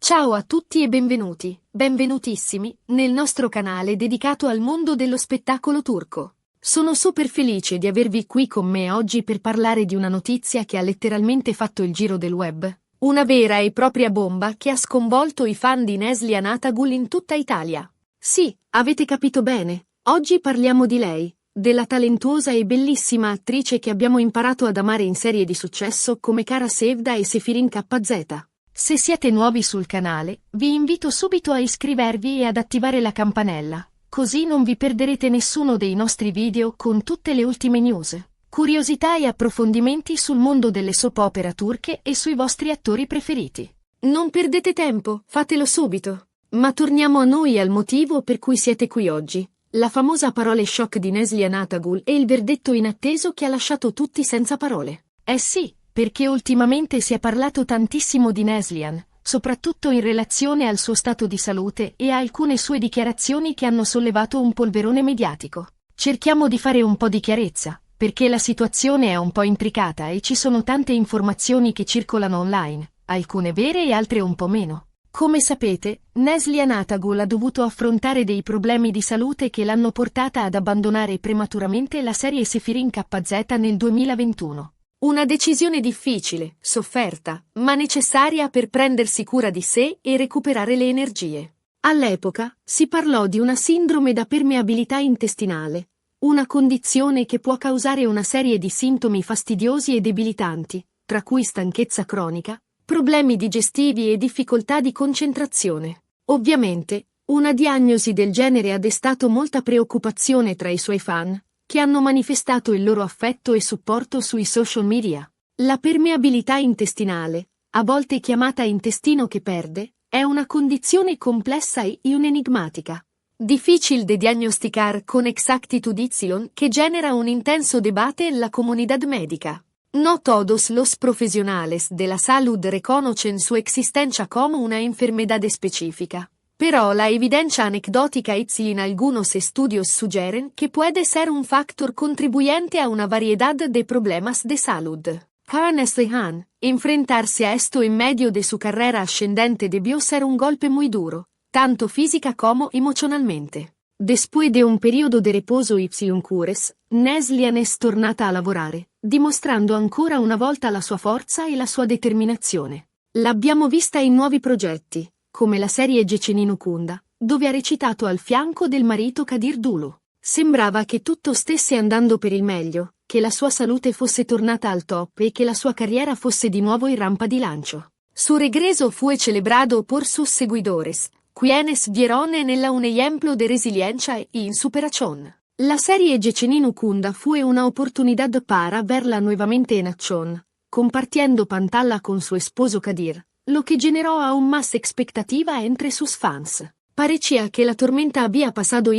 Ciao a tutti e benvenutissimi, nel nostro canale dedicato al mondo dello spettacolo turco. Sono super felice di avervi qui con me oggi per parlare di una notizia che ha letteralmente fatto il giro del web. Una vera e propria bomba che ha sconvolto i fan di Neslihan Atagul in tutta Italia. Sì, avete capito bene, oggi parliamo di lei, della talentuosa e bellissima attrice che abbiamo imparato ad amare in serie di successo come Kara Sevda e Sefirin KZ. Se siete nuovi sul canale, vi invito subito a iscrivervi e ad attivare la campanella, così non vi perderete nessuno dei nostri video con tutte le ultime news, curiosità e approfondimenti sul mondo delle soap opera turche e sui vostri attori preferiti. Non perdete tempo, fatelo subito. Ma torniamo a noi e al motivo per cui siete qui oggi. La famosa parole shock di Neslihan Atagul e il verdetto inatteso che ha lasciato tutti senza parole. Eh sì, perché ultimamente si è parlato tantissimo di Neslihan, soprattutto in relazione al suo stato di salute e a alcune sue dichiarazioni che hanno sollevato un polverone mediatico. Cerchiamo di fare un po' di chiarezza, perché la situazione è un po' intricata e ci sono tante informazioni che circolano online, alcune vere e altre un po' meno. Come sapete, Neslihan Atagul ha dovuto affrontare dei problemi di salute che l'hanno portata ad abbandonare prematuramente la serie Sefirin KZ nel 2021. Una decisione difficile, sofferta, ma necessaria per prendersi cura di sé e recuperare le energie. All'epoca, si parlò di una sindrome da permeabilità intestinale, una condizione che può causare una serie di sintomi fastidiosi e debilitanti, tra cui stanchezza cronica, problemi digestivi e difficoltà di concentrazione. Ovviamente, una diagnosi del genere ha destato molta preoccupazione tra i suoi fan, che hanno manifestato il loro affetto e supporto sui social media. La permeabilità intestinale, a volte chiamata intestino che perde, è una condizione complessa e enigmatica. Difficile de diagnosticar con exactitud che genera un intenso debate en la comunidad médica. No todos los profesionales de la salud reconocen su existencia como una enfermedad específica. Però la evidencia anecdótica in algunos estudios sugieren que puede ser un factor contribuyente a una variedad de problemas de salud. Para Neslihan, enfrentarse a esto en medio de su carrera ascendente debió ser un golpe muy duro, tanto física como emocionalmente. Después de un periodo de reposo cures, Neslihan è tornata a lavorare, dimostrando ancora una volta la sua forza e la sua determinazione. L'abbiamo vista in nuovi progetti, come la serie Gecenin Ukunda, dove ha recitato al fianco del marito Kadir Dulu. Sembrava che tutto stesse andando per il meglio, che la sua salute fosse tornata al top e che la sua carriera fosse di nuovo in rampa di lancio. Su regreso fue celebrado por sus seguidores, quienes vieron nella un ejemplo de resiliencia e in superación. La serie Gecenin Ukunda fue una oportunidad para verla nuevamente en acción, compartiendo pantalla con su esposo Kadir, lo que generó aún más expectativa entre sus fans. Parecía que la tormenta había pasado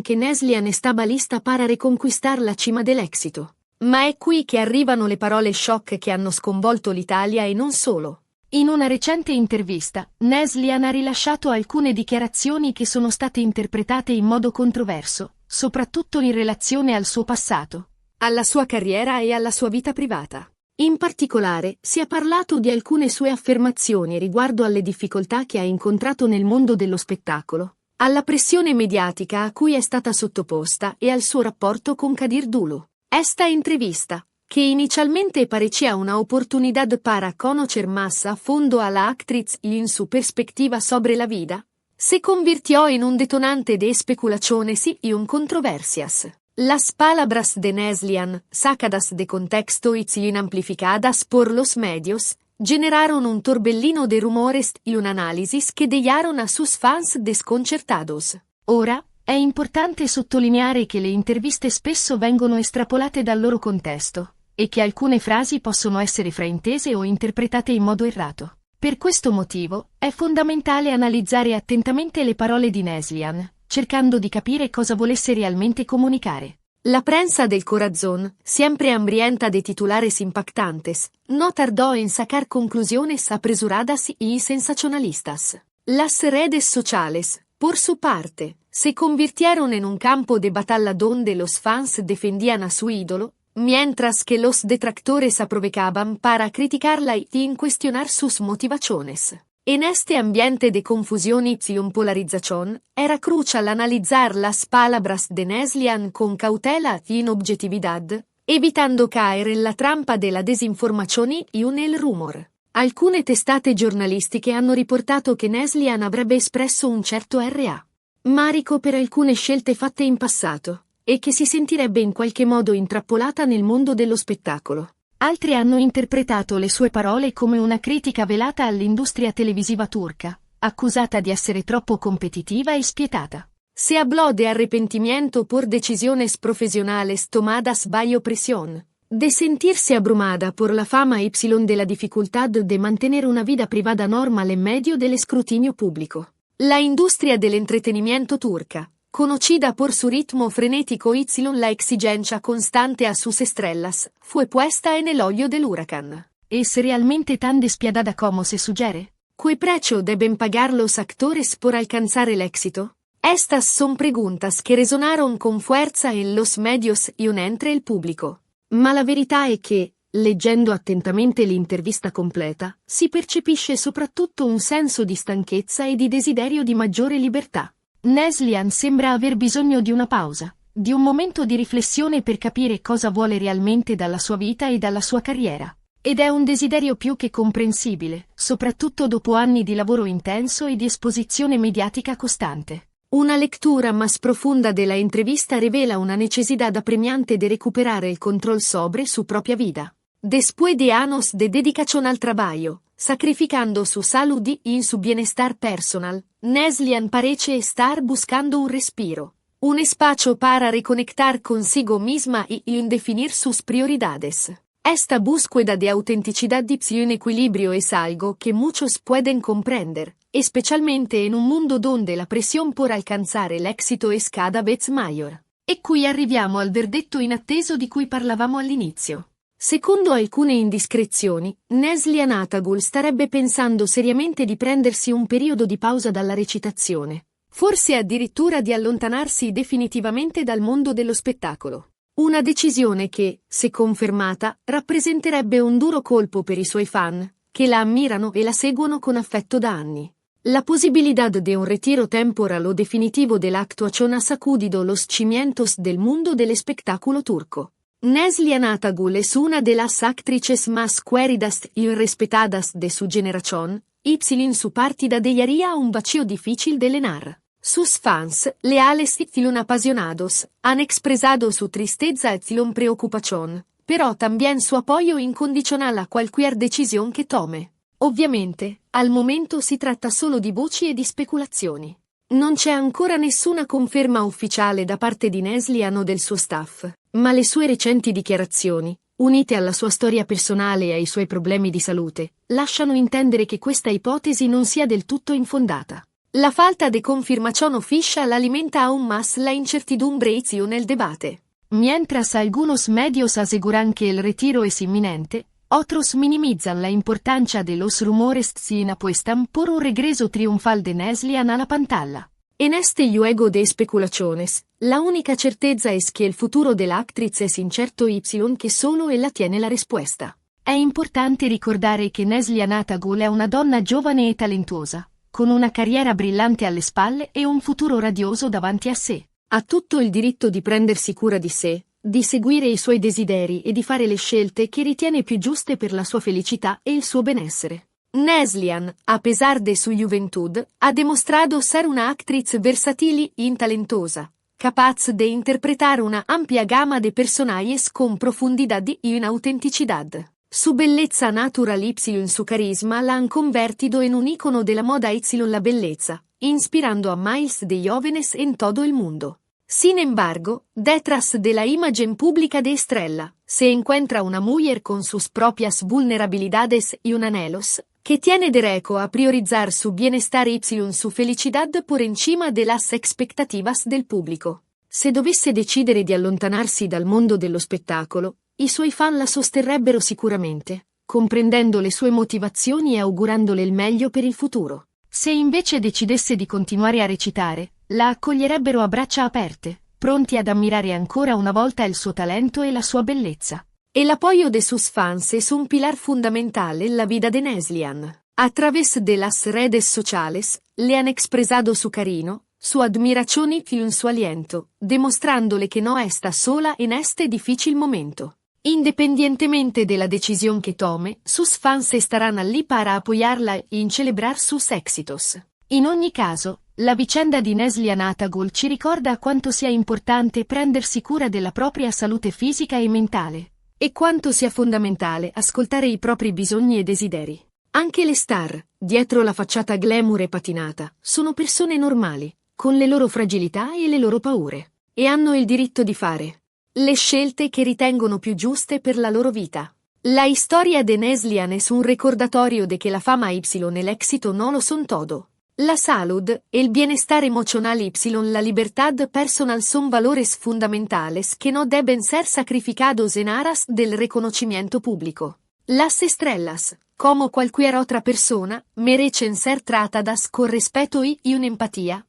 que Neslihan estaba lista para reconquistar la cima dell'éxito. Ma è qui che arrivano le parole shock che hanno sconvolto l'Italia e non solo. In una recente intervista, Neslihan ha rilasciato alcune dichiarazioni che sono state interpretate in modo controverso, soprattutto in relazione al suo passato, alla sua carriera e alla sua vita privata. In particolare, si è parlato di alcune sue affermazioni riguardo alle difficoltà che ha incontrato nel mondo dello spettacolo, alla pressione mediatica a cui è stata sottoposta e al suo rapporto con Kadir Dulu. Esta entrevista, que inicialmente parecía una oportunidad para conocer más a fondo a la actriz y en su perspectiva sobre la vida, se convirtió en un detonante de especulaciones y controversias. Las palabras de Neslihan, sacadas de contexto y amplificadas por los medios, generaron un torbellino de rumores y un análisis que dejaron a sus fans desconcertados. Ora, è importante sottolineare che le interviste spesso vengono estrapolate dal loro contesto, e che alcune frasi possono essere fraintese o interpretate in modo errato. Per questo motivo, è fondamentale analizzare attentamente le parole di Neslihan, cercando di capire cosa volesse realmente comunicare. La prensa del corazón, siempre hambrienta de titulares impactantes, no tardó en sacar conclusiones apresuradas y sensacionalistas. Las redes sociales, por su parte, se convirtieron en un campo de batalla donde los fans defendían a su ídolo, mientras que los detractores aprovechaban para criticarla y cuestionar sus motivaciones. En este ambiente de confusión y polarización, era crucial analizar las palabras de Neslian con cautela y en objetividad, evitando caer en la trampa della desinformazione y nel rumor. Alcune testate giornalistiche hanno riportato che Neslian avrebbe espresso un certo rammarico per alcune scelte fatte in passato, e che si sentirebbe in qualche modo intrappolata nel mondo dello spettacolo. Altri hanno interpretato le sue parole come una critica velata all'industria televisiva turca, accusata di essere troppo competitiva e spietata. Se habló de arrepentimiento por decisiones profesionales tomadas bajo presión, de sentirse abrumada por la fama y de la dificultad de mantener una vida privada normal en medio del escrutinio público. La industria del entretenimiento turca, conocida por su ritmo frenético y la exigencia constante a sus estrellas, fue puesta en el ojo del huracán. ¿Es realmente tan despiadada como se sugiere? ¿Qué precio deben pagar los actores por alcanzar el éxito? Estas son preguntas que resonaron con fuerza en los medios y entre el pubblico. Ma la verità è che, leggendo attentamente l'intervista completa, si percepisce soprattutto un senso di stanchezza e di desiderio di maggiore libertà. Neslian sembra aver bisogno di una pausa, di un momento di riflessione per capire cosa vuole realmente dalla sua vita e dalla sua carriera. Ed è un desiderio più che comprensibile, soprattutto dopo anni di lavoro intenso e di esposizione mediatica costante. Una lectura más profunda de la entrevista revela una necesidad apremiante de recuperar el control sobre su propia vida. Después de años de dedicación al trabajo, sacrificando su salud y su bienestar personal, Neslian parece estar buscando un respiro, un espacio para reconectar consigo misma y definir sus prioridades. Esta búsqueda de autenticidad y un equilibrio es algo que muchos pueden comprender, especialmente en un mundo donde la presión por alcanzare l'éxito es cada vez mayor. E qui arriviamo al verdetto inatteso di cui parlavamo all'inizio. Secondo alcune indiscrezioni, Neslian Atagul starebbe pensando seriamente di prendersi un periodo di pausa dalla recitazione, forse addirittura di allontanarsi definitivamente dal mondo dello spettacolo. Una decisione che, se confermata, rappresenterebbe un duro colpo per i suoi fan, che la ammirano e la seguono con affetto da anni. La posibilidad de un retiro temporal o definitivo de la actuación ha sacudido los cimientos del mundo del espectáculo turco. Neslian Atagul es una de las actrices más queridas y respetadas de su generación, y su partida dejaría un vacío difícil de llenar. Sus fans, leales y apasionados, han expresado su tristeza y preocupación, pero también su apoyo incondicional a cualquier decisión que tome. Ovviamente, al momento si tratta solo di voci e di speculazioni. Non c'è ancora nessuna conferma ufficiale da parte di Neslian o del suo staff, ma le sue recenti dichiarazioni, unite alla sua storia personale e ai suoi problemi di salute, lasciano intendere che questa ipotesi non sia del tutto infondata. La falta de confirmación oficial alimenta aún más la incertidumbre y el debate. Mientras algunos medios aseguran que el retiro es inminente, otros minimizan la importancia de los rumores y apuestan por un regreso triunfal de Neslian a la pantalla. En este juego de especulaciones, la única certeza es que el futuro de la actriz es incierto y que solo ella tiene la risposta. È importante ricordare che Neslian Atagul è una donna giovane e talentuosa, con una carriera brillante alle spalle e un futuro radioso davanti a sé. Ha tutto il diritto di prendersi cura di sé, di seguire i suoi desideri e di fare le scelte che ritiene più giuste per la sua felicità e il suo benessere. Neslian, a pesar de su juventud, ha demostrado ser una actriz versátil y talentosa, capaz de interpretar una amplia gama de personajes con profundidad y autenticidad. Su bellezza natural y su carisma la han convertido en un ícono de la moda y la belleza, inspirando a miles de jóvenes en todo el mundo. Sin embargo, detrás de la imagen pública de Estrella, se encuentra una mujer con sus propias vulnerabilidades y anhelos, que tiene derecho a priorizar su bienestar y su felicidad por encima de las expectativas del pubblico. Se dovesse decidere di allontanarsi dal mondo dello spettacolo, i suoi fan la sosterrebbero sicuramente, comprendendo le sue motivazioni e augurandole il meglio per il futuro. Se invece decidesse di continuare a recitare, la accoglierebbero a braccia aperte, pronti ad ammirare ancora una volta il suo talento e la sua bellezza. El apoyo de sus fans es un pilar fundamental en la vida de Neslian. A través de las redes sociales, le han expresado su cariño, su admiración y su aliento, demostrándole que no está sola en este difícil momento. Independientemente de la decisión que tome, sus fans estarán allí para apoyarla y celebrar sus éxitos. In ogni caso, la vicenda di Neslihan Atagul ci ricorda quanto sia importante prendersi cura della propria salute fisica e mentale, e quanto sia fondamentale ascoltare i propri bisogni e desideri. Anche le star, dietro la facciata glamour e patinata, sono persone normali, con le loro fragilità e le loro paure, e hanno il diritto di fare le scelte che ritengono più giuste per la loro vita. La historia de Neslihan es un recordatorio de que la fama y el éxito no lo son todo. La salud, el bienestar emocional y la libertad personal son valores fundamentales que no deben ser sacrificados en aras del reconocimiento público. Las estrellas, como cualquier otra persona, merecen ser tratadas con respeto y una empatía.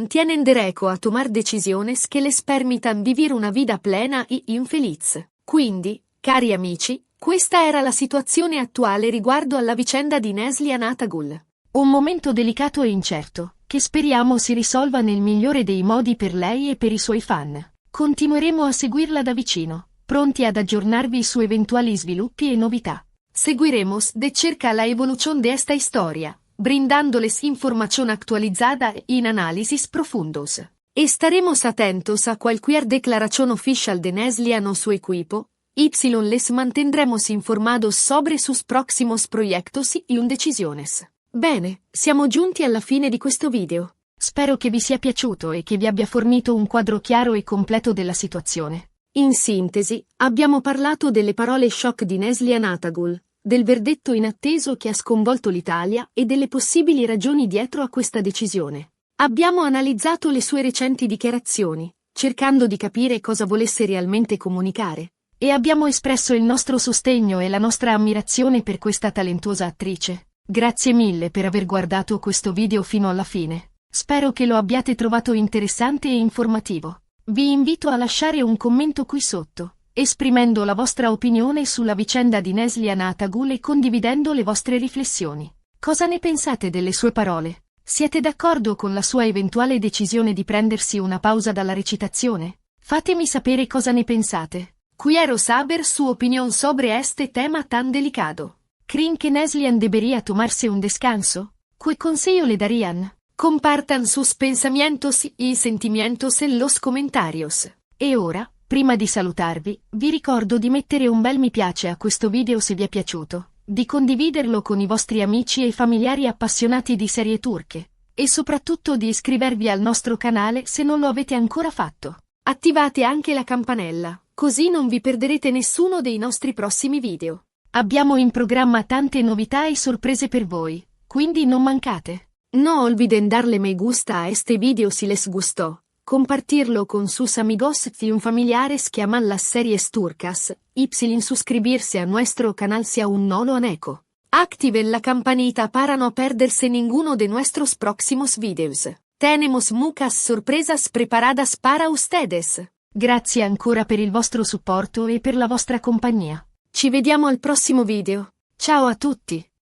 Tienen derecho a tomar decisiones que les permitan vivir una vida plena y infeliz. Quindi, cari amici, questa era la situazione attuale riguardo alla vicenda di Neslihan Atagul. Un momento delicato e incerto, che speriamo si risolva nel migliore dei modi per lei e per i suoi fan. Continueremo a seguirla da vicino, pronti ad aggiornarvi su eventuali sviluppi e novità. Seguiremos de cerca la evolución de esta historia, brindándoles información actualizada y análisis profundos. Estaremos atentos a cualquier declaración oficial de Neslihan o su equipo. Les mantendremos informados sobre sus próximos proyectos y decisiones. Bene, siamo giunti alla fine di questo video. Spero che vi sia piaciuto e che vi abbia fornito un quadro chiaro e completo della situazione. In sintesi, abbiamo parlato delle parole shock di Neslihan Atagul, del verdetto inatteso che ha sconvolto l'Italia e delle possibili ragioni dietro a questa decisione. Abbiamo analizzato le sue recenti dichiarazioni, cercando di capire cosa volesse realmente comunicare, e abbiamo espresso il nostro sostegno e la nostra ammirazione per questa talentuosa attrice. Grazie mille per aver guardato questo video fino alla fine. Spero che lo abbiate trovato interessante e informativo. Vi invito a lasciare un commento qui sotto, esprimendo la vostra opinione sulla vicenda di Neslihan Atagul e condividendo le vostre riflessioni. Cosa ne pensate delle sue parole? Siete d'accordo con la sua eventuale decisione di prendersi una pausa dalla recitazione? Fatemi sapere cosa ne pensate. Quiero saber su opinión sobre este tema tan delicado. ¿Creen que Neslihan debería tomarse un descanso? ¿Qué consejo le darían? Compartan sus pensamientos y sentimientos en los comentarios. E ora, prima di salutarvi, vi ricordo di mettere un bel mi piace a questo video se vi è piaciuto, di condividerlo con i vostri amici e familiari appassionati di serie turche, e soprattutto di iscrivervi al nostro canale se non lo avete ancora fatto. Attivate anche la campanella, così non vi perderete nessuno dei nostri prossimi video. Abbiamo in programma tante novità e sorprese per voi, quindi non mancate. No olviden darle me gusta a este video si les gustó, compartirlo con sus amigos y familiares que aman las series turcas, y suscribirse a nuestro canal si aún no lo han hecho. Activen la campanita para no perderse ninguno de nuestros próximos videos. Tenemos muchas sorpresas preparadas para ustedes. Grazie ancora per il vostro supporto e per la vostra compagnia. Ci vediamo al prossimo video. Ciao a tutti!